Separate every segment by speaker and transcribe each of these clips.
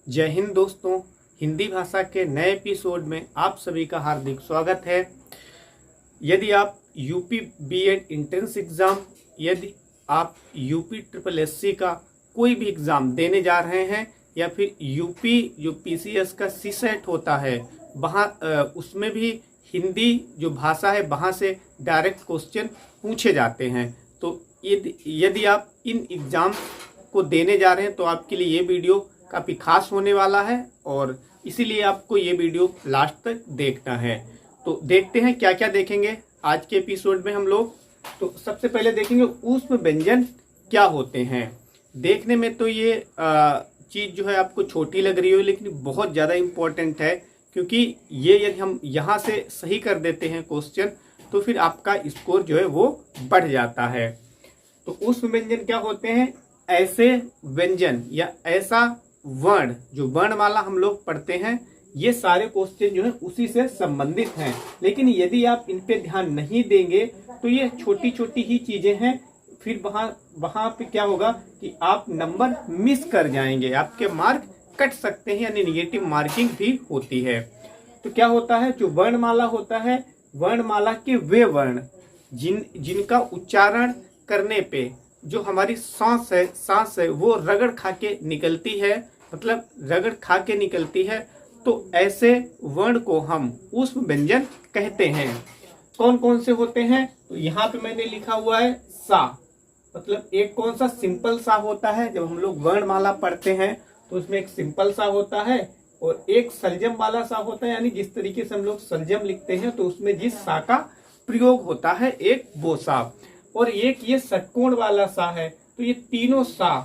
Speaker 1: जय हिंद दोस्तों। हिंदी भाषा के नए एपिसोड में आप सभी का हार्दिक स्वागत है। यदि आप यूपी बीएड एंट्रेंस एग्ज़ाम, यदि आप यूपी ट्रिपल एससी का कोई भी एग्ज़ाम देने जा रहे हैं या फिर यूपी जो पीसीएस का सीसेट होता है वहाँ उसमें भी हिंदी जो भाषा है वहाँ से डायरेक्ट क्वेश्चन पूछे जाते हैं, तो यदि आप इन एग्ज़ाम को देने जा रहे हैं तो आपके लिए ये वीडियो काफ़ी खास होने वाला है और इसीलिए आपको ये वीडियो लास्ट तक देखना है। तो देखते हैं क्या क्या देखेंगे आज के एपिसोड में हम लोग। तो सबसे पहले देखेंगे ऊष्म व्यंजन क्या होते हैं। देखने में तो ये चीज़ जो है आपको छोटी लग रही हो, लेकिन बहुत ज़्यादा इम्पोर्टेंट है, क्योंकि ये यदि हम यहाँ से सही कर देते हैं क्वेश्चन तो फिर आपका स्कोर जो है वो बढ़ जाता है। तो ऊष्म व्यंजन क्या होते हैं? ऐसे व्यंजन या ऐसा वर्ण जो वर्णमाला हम लोग पढ़ते हैं, ये सारे क्वेश्चन जो है उसी से संबंधित हैं। लेकिन यदि आप इन पे ध्यान नहीं देंगे तो ये छोटी छोटी ही चीजें हैं, फिर वहां पे क्या होगा कि आप नंबर मिस कर जाएंगे, आपके मार्क कट सकते हैं, यानी निगेटिव मार्किंग भी होती है। तो क्या होता है, जो वर्णमाला होता है, वर्णमाला के वे वर्ण जिनका उच्चारण करने पे जो हमारी सांस है वो रगड़ खा के निकलती है, मतलब रगड़ खा के निकलती है, तो ऐसे वर्ण को हम ऊष्म व्यंजन कहते हैं। कौन कौन से होते हैं? तो यहाँ पे मैंने लिखा हुआ है सा, मतलब एक कौन सा सिंपल सा होता है। जब हम लोग वर्णमाला पढ़ते हैं तो उसमें एक सिंपल सा होता है और एक सलजम वाला सा होता है, यानी जिस तरीके से हम लोग सलजम लिखते हैं तो उसमें जिस सा का प्रयोग होता है एक वो सा, और एक ये षटकोण वाला सा है। तो ये तीनों सा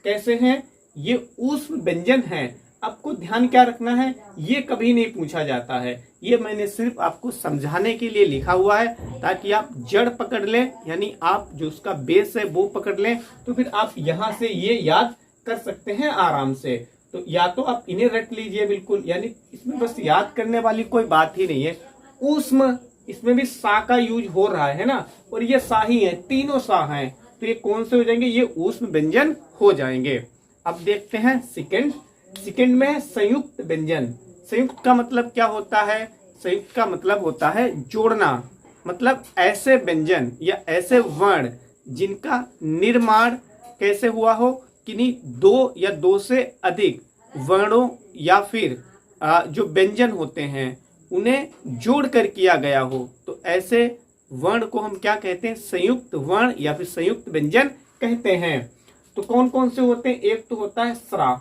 Speaker 1: कैसे हैं? ये ऊष्म व्यंजन है। आपको ध्यान क्या रखना है, ये कभी नहीं पूछा जाता है, ये मैंने सिर्फ आपको समझाने के लिए लिखा हुआ है ताकि आप जड़ पकड़ लें, यानी आप जो उसका बेस है वो पकड़ लें, तो फिर आप यहाँ से ये याद कर सकते हैं आराम से। तो या तो आप इन्हें रट लीजिए बिल्कुल, यानी इसमें बस याद करने वाली कोई बात ही नहीं है। ऊष्म, इसमें भी सा का यूज हो रहा है ना, और ये सा ही है, तीनों सा हैं, तो ये कौन से हो जाएंगे? ये ऊष्म व्यंजन हो जाएंगे। अब देखते हैं सेकंड में है संयुक्त व्यंजन। संयुक्त का मतलब क्या होता है? संयुक्त का मतलब होता है जोड़ना, मतलब ऐसे व्यंजन या ऐसे वर्ण जिनका निर्माण कैसे हुआ हो, किन्हीं दो या दो से अधिक वर्णों या फिर जो व्यंजन होते हैं उन्हें जोड़कर किया गया हो, तो ऐसे वर्ण को हम क्या कहते हैं? संयुक्त वर्ण या फिर संयुक्त व्यंजन कहते हैं। तो कौन कौन से होते हैं? एक तो होता है स्रा,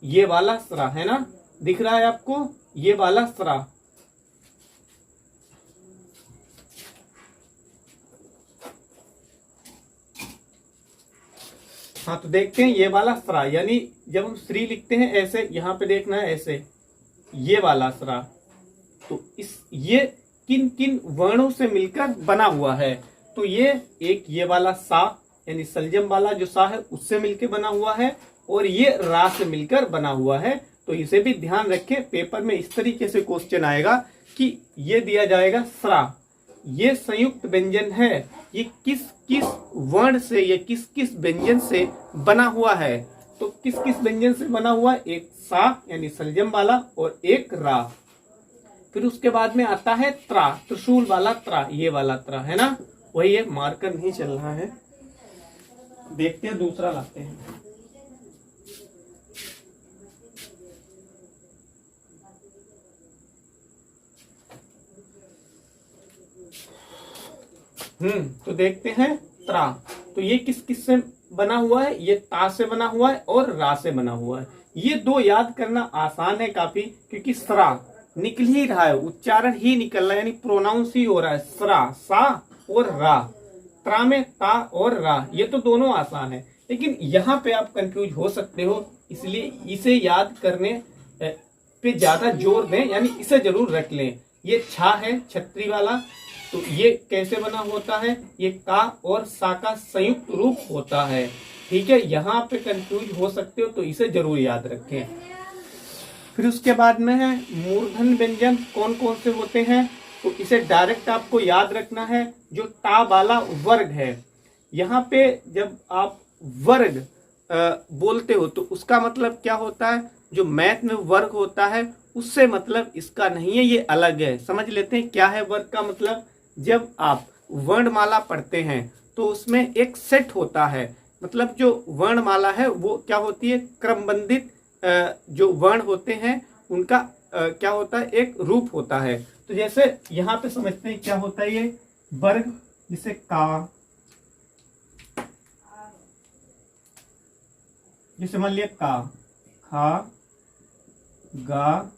Speaker 1: ये वाला स्रा है ना, दिख रहा है आपको, ये वाला स्रा। हाँ, तो देखते हैं ये वाला स्रा, यानी जब हम श्री लिखते हैं ऐसे, यहां पे देखना है ऐसे, ये वाला स्रा। तो ये किन किन वर्णों से मिलकर बना हुआ है? तो ये एक ये वाला सा, यानी सलजम वाला जो सा है उससे मिलकर बना हुआ है, और ये रा से मिलकर बना हुआ है। तो इसे भी ध्यान रखें, पेपर में इस तरीके से क्वेश्चन आएगा कि ये दिया जाएगा स्रा, ये संयुक्त व्यंजन है, ये किस किस वर्ण से या किस किस व्यंजन से बना हुआ है? तो किस किस व्यंजन से बना हुआ है? एक सा यानी सलजम वाला और एक रा। फिर उसके बाद में आता है त्रा, त्रिशूल वाला त्रा, ये वाला त्रा है ना, वही है, मार्कर नहीं चल रहा है। देखते हैं दूसरा लाते हैं। तो देखते हैं त्रा, तो ये किस किस से बना हुआ है? ये ता से बना हुआ है और रा से बना हुआ है। ये दो याद करना आसान है काफी, क्योंकि स्रा निकल ही रहा है, उच्चारण ही निकल रहा है, यानी प्रोनाउंस ही हो रहा है, स्रा, सा और रा। त्रा में ता और रा, ये तो दोनों आसान है, लेकिन यहाँ पे आप कंफ्यूज हो सकते हो, इसलिए इसे याद करने पे ज्यादा जोर दें, यानी इसे जरूर रख लें। ये छा है, छतरी वाला, तो ये कैसे बना होता है? ये का और सा का संयुक्त रूप होता है, ठीक है, यहाँ पे कंफ्यूज हो सकते हो, तो इसे जरूर याद रखें। फिर उसके बाद में है मूर्धन व्यंजन। कौन कौन से होते हैं? तो इसे डायरेक्ट आपको याद रखना है, जो ता वाला वर्ग है, यहाँ पे जब आप वर्ग बोलते हो तो उसका मतलब क्या होता है, जो मैथ में वर्ग होता है उससे मतलब इसका नहीं है, ये अलग है। समझ लेते हैं क्या है वर्ग का मतलब। जब आप वर्णमाला पढ़ते हैं तो उसमें एक सेट होता है, मतलब जो वर्णमाला है वो क्या होती है, क्रमबंधित जो वर्ण होते हैं उनका क्या होता है, एक रूप होता है। तो जैसे यहाँ पे समझते हैं क्या होता है ये वर्ग, जैसे का, जैसे मान लिया का, खा, गा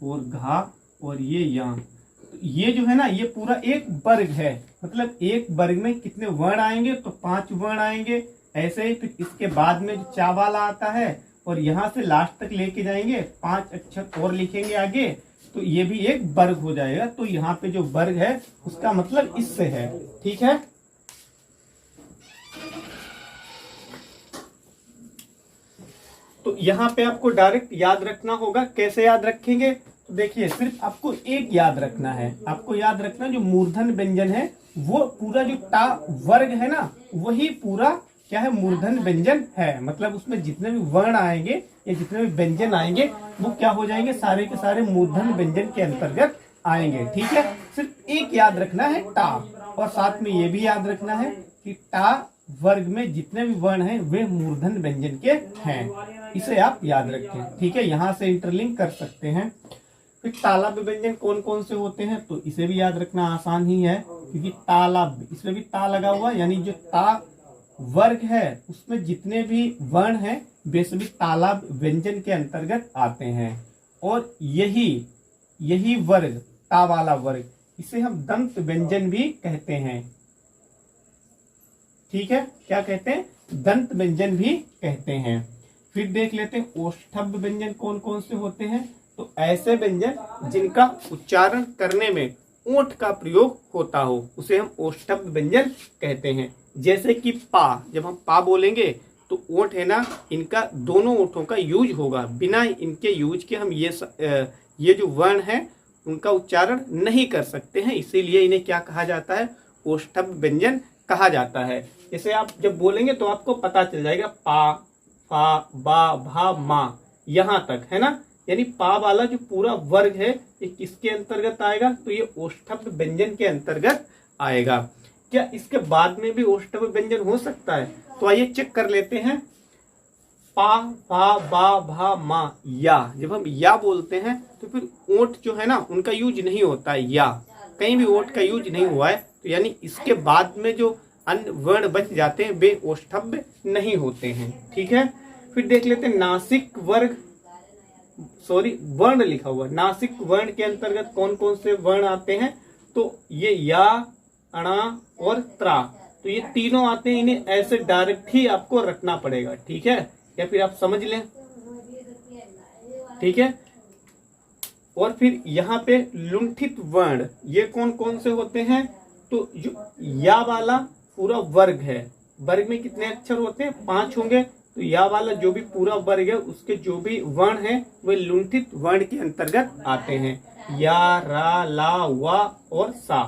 Speaker 1: और घा और ये यहाँ, तो ये जो है ना ये पूरा एक वर्ग है। मतलब एक वर्ग में कितने वर्ण आएंगे, तो 5 वर्ण आएंगे। ऐसे ही फिर इसके बाद में जो चा वाला आता है और यहाँ से लास्ट तक लेके जाएंगे, 5 अक्षर और लिखेंगे आगे, तो ये भी एक वर्ग हो जाएगा। तो यहाँ पे जो वर्ग है उसका मतलब इससे है। ठीक है, तो यहाँ पे आपको डायरेक्ट याद रखना होगा। कैसे याद रखेंगे, तो देखिए सिर्फ आपको एक याद रखना है, आपको याद रखना जो मूर्धन व्यंजन है वो पूरा जो टा वर्ग है ना वही पूरा क्या है, मूर्धन व्यंजन है। मतलब उसमें जितने भी वर्ण आएंगे या जितने भी व्यंजन आएंगे वो क्या हो जाएंगे, सारे के सारे मूर्धन व्यंजन के अंतर्गत आएंगे। ठीक है, सिर्फ एक याद रखना है टा, और साथ में ये भी याद रखना है कि टा वर्ग में जितने भी वर्ण हैं वे मूर्धन व्यंजन के हैं। इसे आप याद रखें। ठीक है, यहाँ से इंटरलिंक कर सकते हैं। फिर तालव्य व्यंजन कौन कौन से होते हैं, तो इसे भी याद रखना आसान ही है, क्योंकि तालव्य, इसमें भी ता लगा हुआ, यानी जो ता वर्ग है उसमें जितने भी वर्ण हैं वे सभी तालव्य व्यंजन के अंतर्गत आते हैं। और यही वर्ग, ता वाला वर्ग, इसे हम दंत व्यंजन भी कहते हैं। ठीक है, क्या कहते हैं, दंत व्यंजन भी कहते हैं। फिर देख लेते हैं ओष्ठव्य व्यंजन कौन कौन से होते हैं। तो ऐसे व्यंजन जिनका उच्चारण करने में ओंठ का प्रयोग होता हो उसे हम ओष्ठव्य व्यंजन कहते हैं। जैसे कि पा, जब हम पा बोलेंगे तो ओंठ है ना, इनका दोनों ओंठों का यूज होगा। बिना इनके यूज के हम ये जो वर्ण है उनका उच्चारण नहीं कर सकते हैं, इसीलिए इन्हें क्या कहा जाता है, ओष्ठव्य व्यंजन कहा जाता है। जैसे आप जब बोलेंगे तो आपको पता चल जाएगा, पा, फा, बा, भा, मा, यहाँ तक है ना, यानी पा वाला जो पूरा वर्ग है ये किसके अंतर्गत आएगा, तो ये ओष्ठव्य व्यंजन के अंतर्गत आएगा। क्या इसके बाद में भी ओष्ठव्य व्यंजन हो सकता है, तो आइए चेक कर लेते हैं। पा, फा, बा, भा, मा, या, जब हम या बोलते हैं तो फिर ओंठ जो है ना उनका यूज नहीं होता है, या कहीं भी ओंठ का यूज नहीं हुआ है, तो यानी इसके बाद में जो अन्य वर्ण बच जाते हैं वे ओष्ठव्य नहीं होते हैं। ठीक है, फिर देख लेते हैं नासिक वर्ग, वर्ण लिखा हुआ, नासिक वर्ण के अंतर्गत कौन कौन से वर्ण आते हैं, तो ये या, अणा और त्रा, तो ये तीनों आते हैं। इन्हें ऐसे डायरेक्ट ही आपको रखना पड़ेगा। ठीक है, या फिर आप समझ लें। ठीक है, और फिर यहाँ पे लुंठित वर्ण ये कौन कौन से होते हैं, तो जो या वाला पूरा वर्ग है, वर्ग में कितने अक्षर होते हैं, 5 होंगे, तो या वाला जो भी पूरा वर्ग है उसके जो भी वर्ण है वे लुंठित वर्ण के अंतर्गत आते हैं। या, रा, ला, वा और सा।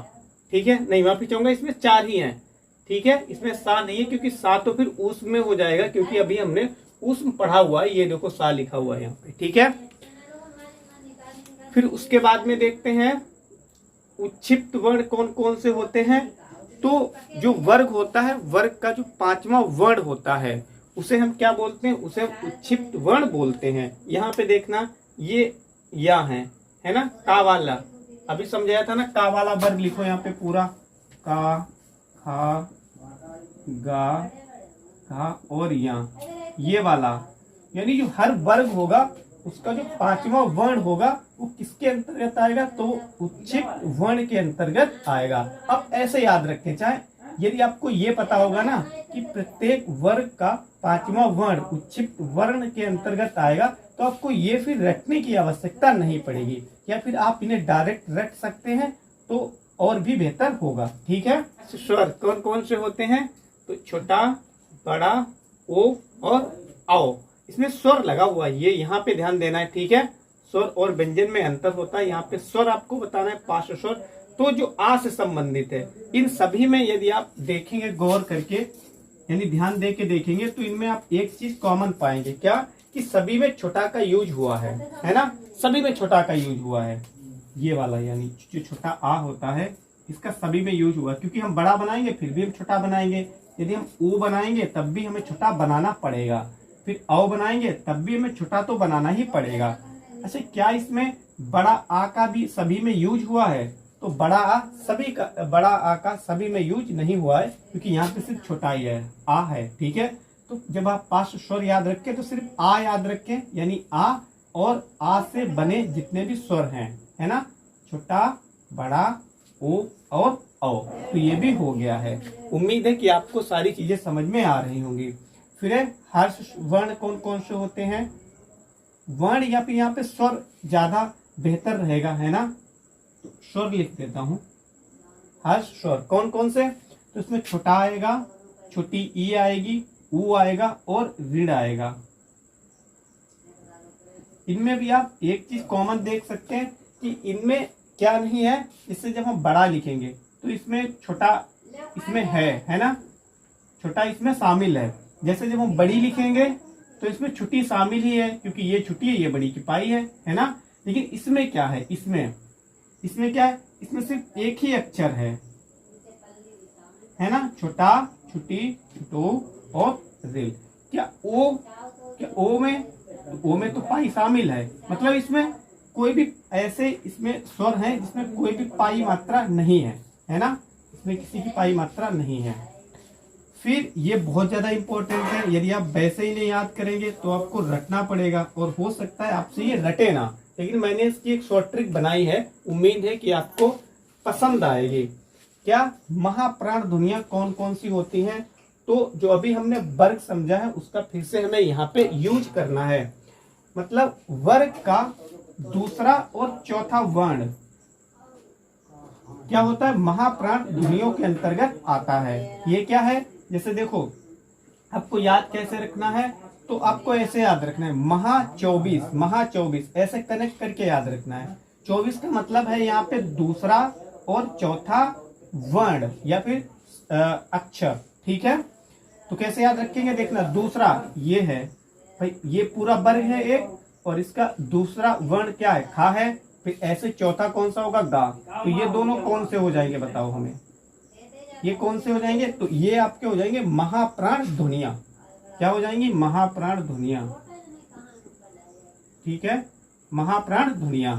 Speaker 1: ठीक है, नहीं माफी चाहूंगा, इसमें 4 ही हैं। ठीक है, इसमें सा नहीं है, क्योंकि सा तो फिर उस में हो जाएगा, क्योंकि अभी हमने उस पढ़ा हुआ है। ये देखो सा लिखा हुआ है यहाँ पे। ठीक है, फिर उसके बाद में देखते हैं उच्छिप्त वर्ण कौन कौन से होते हैं। तो जो वर्ग होता है, वर्ग का जो 5वां वर्ण होता है उसे हम क्या बोलते हैं, उसे हम उच्छिप्त वर्ण बोलते हैं। यहाँ पे देखना, ये या है ना, का वाला, अभी समझाया था ना, का वाला वर्ग लिखो यहाँ पे पूरा, का, खा, गा, घा और या, ये वाला, यानी जो हर वर्ग होगा उसका जो 5वां वर्ण होगा वो किसके अंतर्गत आएगा, तो उच्छिप्त वर्ण के अंतर्गत आएगा। अब ऐसे याद रखें, चाहे यदि आपको ये पता होगा ना कि प्रत्येक वर्ग का 5वां वर्ण उच्छिप्त वर्ण के अंतर्गत आएगा, तो आपको ये फिर रटने की आवश्यकता नहीं पड़ेगी, या फिर आप इन्हें डायरेक्ट रट सकते हैं तो और भी बेहतर होगा। ठीक है, स्वर कौन कौन से होते हैं, तो छोटा, बड़ा, ओ और आओ, इसमें स्वर लगा हुआ है, ये यहाँ पे ध्यान देना है। ठीक है, स्वर और व्यंजन में अंतर होता है। यहाँ पे स्वर आपको बताना है, पार्श्व स्वर, तो जो आ से संबंधित है, इन सभी में यदि आप देखेंगे गौर करके यानी ध्यान दे के देखेंगे तो इनमें आप एक चीज कॉमन पाएंगे, क्या कि सभी में छोटा का यूज हुआ है ना, सभी में छोटा का यूज हुआ है। ये वाला यानी जो छोटा आ होता है इसका सभी में यूज हुआ, क्योंकि हम बड़ा बनाएंगे फिर भी हम छोटा बनाएंगे, यदि हम ऊ बनाएंगे तब भी हमें छोटा बनाना पड़ेगा, फिर औ बनाएंगे तब भी हमें छोटा तो बनाना ही पड़ेगा। अच्छा, क्या इसमें बड़ा आ का भी सभी में यूज हुआ है? तो बड़ा आ का सभी में यूज नहीं हुआ है, क्योंकि यहाँ पे सिर्फ छोटा ही है, आ है। ठीक है, तो जब आप पांच स्वर याद रखें तो सिर्फ आ याद रखें, यानी आ और आ से बने जितने भी स्वर हैं, है ना, छोटा, बड़ा, ओ और औ। तो ये भी हो गया है। उम्मीद है कि आपको सारी चीजें समझ में आ रही होंगी। फिर है हर्ष वर्ण कौन कौन से होते हैं? वर्ण या फिर यहाँ पे स्वर ज्यादा बेहतर रहेगा, है ना, तो स्वर लिख देता हूं। हर्ष स्वर कौन कौन से? तो इसमें छोटा आएगा, छोटी ई आएगी, ऊ आएगा और ऋण आएगा। इनमें भी आप एक चीज कॉमन देख सकते हैं कि इनमें क्या नहीं है, इससे जब हम बड़ा लिखेंगे तो इसमें छोटा इसमें है ना, छोटा इसमें शामिल है। जैसे जब हम बड़ी लिखेंगे तो इसमें छुट्टी शामिल ही है, क्योंकि ये छुट्टी है, ये बड़ी की पाई है ना। लेकिन इसमें क्या है? इसमें क्या है? इसमें सिर्फ एक ही अक्षर है ना, छोटा, छुट्टी, छुटो और रिल। क्या ओ में तो पाई शामिल है, मतलब इसमें कोई भी ऐसे इसमें स्वर है जिसमें कोई भी पाई मात्रा नहीं है ना, इसमें किसी की पाई मात्रा नहीं है। फिर ये बहुत ज्यादा इंपॉर्टेंट है, यदि आप वैसे ही नहीं याद करेंगे तो आपको रटना पड़ेगा, और हो सकता है आपसे ये रटे ना, लेकिन मैंने इसकी एक शॉर्ट ट्रिक बनाई है, उम्मीद है कि आपको पसंद आएगी। क्या महाप्राण ध्वनियां कौन कौन सी होती हैं? तो जो अभी हमने वर्ग समझा है उसका फिर से हमें यहाँ पे यूज करना है। मतलब वर्ग का दूसरा और चौथा वर्ण क्या होता है? महाप्राण ध्वनियों के अंतर्गत आता है। ये क्या है? जैसे देखो, आपको याद कैसे रखना है? तो आपको ऐसे याद रखना है, महा 24 ऐसे कनेक्ट करके याद रखना है। 24 का मतलब है यहाँ पे दूसरा और चौथा वर्ण या फिर अक्षर। ठीक है, तो कैसे याद रखेंगे? देखना, दूसरा ये है भाई, ये पूरा वर्ग है एक, और इसका दूसरा वर्ण क्या है? खा है। फिर ऐसे चौथा कौन सा होगा? गा। तो ये दोनों कौन से हो जाएंगे बताओ हमें? ये कौन से हो जाएंगे? तो ये आपके हो जाएंगे महाप्राण ध्वनियां। क्या हो जाएंगी? महाप्राण ध्वनियां। ठीक है, महाप्राण ध्वनियां।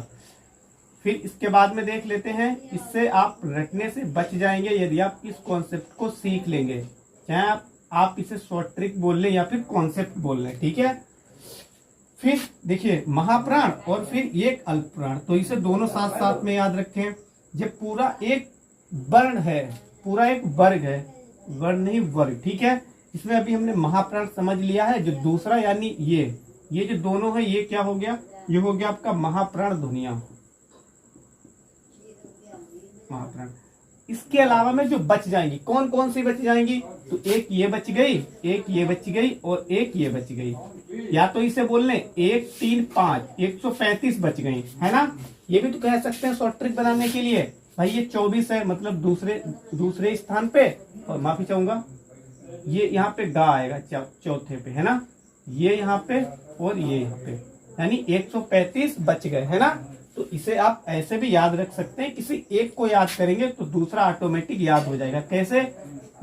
Speaker 1: फिर इसके बाद में देख लेते हैं, इससे आप रटने से बच जाएंगे यदि आप इस कॉन्सेप्ट को सीख लेंगे, चाहे आप इसे शॉर्ट ट्रिक बोल लें या फिर कॉन्सेप्ट बोल लें। ठीक है, फिर देखिए महाप्राण और फिर एक अल्पप्राण, तो इसे दोनों साथ साथ में याद रखें। जब पूरा एक वर्ण है, पूरा एक वर्ग है, वर्ण नहीं वर्ग। ठीक है, इसमें अभी हमने महाप्राण समझ लिया है। जो दूसरा यानी ये जो दोनों है, ये क्या हो गया? ये हो गया आपका महाप्राण ध्वनियां, महाप्राण। इसके अलावा में जो बच जाएंगी, कौन कौन सी बच जाएंगी? तो एक ये बच गई, एक ये बच गई और एक ये बच गई। या तो इसे बोल लें 1 3 5 135 बच गई, है ना। ये भी तो कह सकते हैं शॉर्ट ट्रिक बनाने के लिए, भाई ये 24 है, मतलब दूसरे स्थान पे, और माफी चाहूंगा ये यहाँ पे गा आएगा चौथे पे, है ना, ये यहाँ पे और ये यहाँ पे, यानी 135 बच गए, है ना। तो इसे आप ऐसे भी याद रख सकते हैं, किसी एक को याद करेंगे तो दूसरा ऑटोमेटिक याद हो जाएगा। कैसे?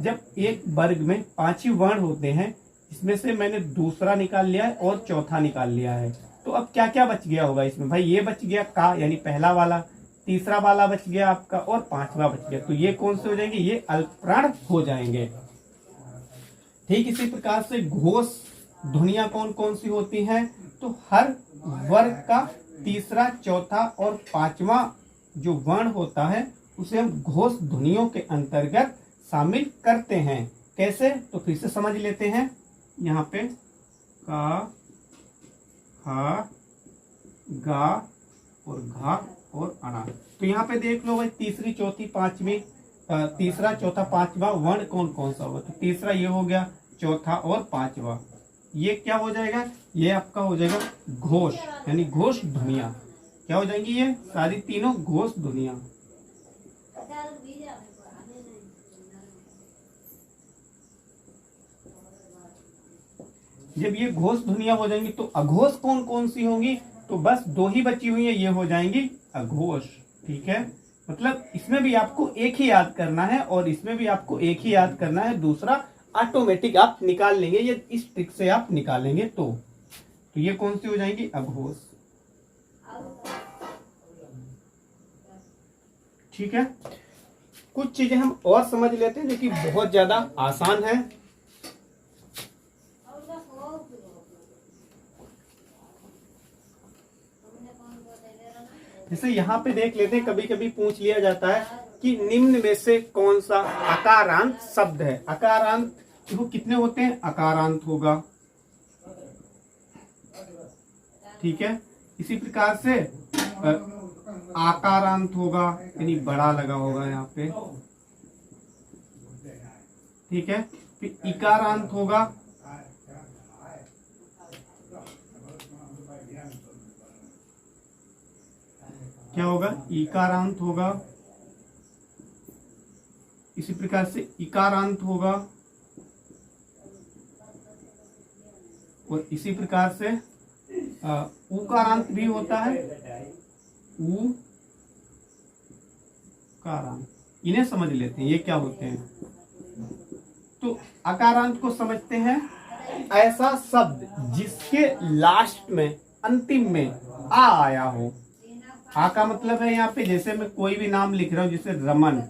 Speaker 1: जब एक वर्ग में 5 ही वर्ण होते हैं, इसमें से मैंने दूसरा निकाल लिया है और चौथा निकाल लिया है, तो अब क्या क्या बच गया होगा इसमें? भाई ये बच गया का, यानी पहला वाला, तीसरा वाला बच गया आपका और पांचवा बच गया। तो ये कौन से हो जाएंगे? ये अल्पप्राण हो जाएंगे। ठीक इसी प्रकार से घोष ध्वनियां कौन कौन सी होती हैं? तो हर वर्ग का तीसरा, चौथा और पांचवा जो वर्ण होता है उसे हम घोष ध्वनियों के अंतर्गत शामिल करते हैं। कैसे? तो फिर से समझ लेते हैं। यहाँ पे का, खा, गा और घा और अना। तो यहाँ पे देख लो भाई, तीसरी, चौथी, पांचवी, तीसरा, चौथा, पांचवा वर्ण कौन कौन सा होगा? तो तीसरा ये हो गया, चौथा और पांचवा ये क्या हो जाएगा? ये आपका हो जाएगा घोष, यानी घोष ध्वनियां। क्या हो जाएंगी? ये सारी तीनों घोष ध्वनियां। जब ये घोष ध्वनियां हो जाएंगी तो अघोष कौन कौन सी होंगी, तो बस 2 ही बची हुई है, ये हो जाएंगी अघोष। ठीक है, मतलब इसमें भी आपको एक ही याद करना है और इसमें भी आपको एक ही याद करना है, दूसरा ऑटोमेटिक आप निकाल लेंगे, ये इस ट्रिक से आप निकालेंगे तो ये कौन सी हो जाएंगी, अघोष। ठीक है, कुछ चीजें हम और समझ लेते हैं जो कि बहुत ज्यादा आसान है। जैसे यहाँ पे देख लेते हैं, कभी कभी पूछ लिया जाता है कि निम्न में से कौन सा अकारांत शब्द है। अकारांत देखो कितने होते हैं, अकारांत होगा, ठीक है, इसी प्रकार से आकारांत होगा, यानी बड़ा लगा होगा यहाँ पे, ठीक है, फिर इकारांत होगा, क्या होगा, इकारांत होगा, इसी प्रकार से इकारांत होगा, और इसी प्रकार से उकारांत भी होता है, उकारांत। इन्हें समझ लेते हैं ये क्या होते हैं। तो अकारांत को समझते हैं ऐसा शब्द जिसके लास्ट में, अंतिम में आ आया हो। आ का मतलब है यहाँ पे, जैसे मैं कोई भी नाम लिख रहा हूं, जैसे रमन,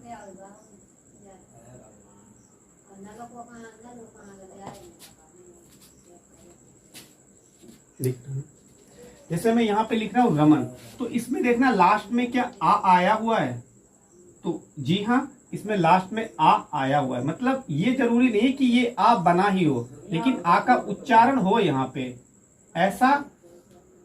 Speaker 1: जैसे मैं यहाँ पे लिख रहा हूं रमन, तो इसमें देखना लास्ट में क्या आ आया हुआ है, तो जी हाँ, इसमें लास्ट में आ आया हुआ है। मतलब ये जरूरी नहीं कि ये आ बना ही हो, लेकिन आ का उच्चारण हो यहाँ पे।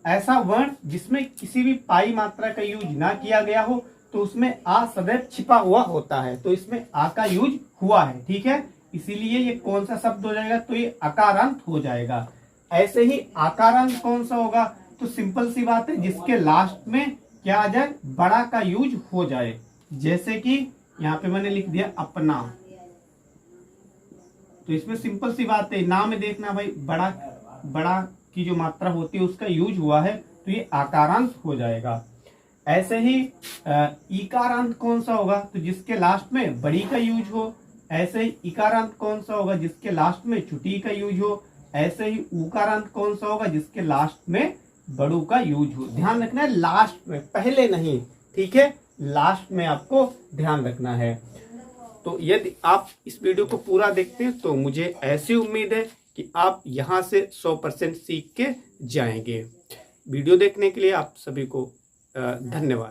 Speaker 1: ऐसा वर्ण जिसमें किसी भी पाई मात्रा का यूज ना किया गया हो, तो उसमें आ सदैव छिपा हुआ होता है, तो इसमें आ का यूज हुआ है। ठीक है, इसीलिए ये कौन सा शब्द हो जाएगा, तो ये अकारांत हो जाएगा। ऐसे ही आकारांत कौन सा होगा, तो सिंपल सी बात है, जिसके लास्ट में क्या आ जाए, बड़ा का यूज हो जाए। जैसे कि यहाँ पे मैंने लिख दिया अपना, तो इसमें सिंपल सी बात है, नाम में देखना भाई, बड़ा की जो मात्रा होती है उसका यूज हुआ है, तो ये आकारांत हो जाएगा। ऐसे ही इकारांत कौन सा होगा, तो जिसके लास्ट में बड़ी का यूज हो। ऐसे ही इकारांत कौन सा होगा, जिसके लास्ट में छुटी का यूज हो। ऐसे ही उकारांत कौन सा होगा, जिसके लास्ट में बड़ू का यूज हो। ध्यान रखना है लास्ट में, पहले नहीं, ठीक है, लास्ट में आपको ध्यान रखना है। तो यदि आप इस वीडियो को पूरा देखते हैं तो मुझे ऐसी उम्मीद है कि आप यहाँ से 100% सीख के जाएंगे। वीडियो देखने के लिए आप सभी को धन्यवाद।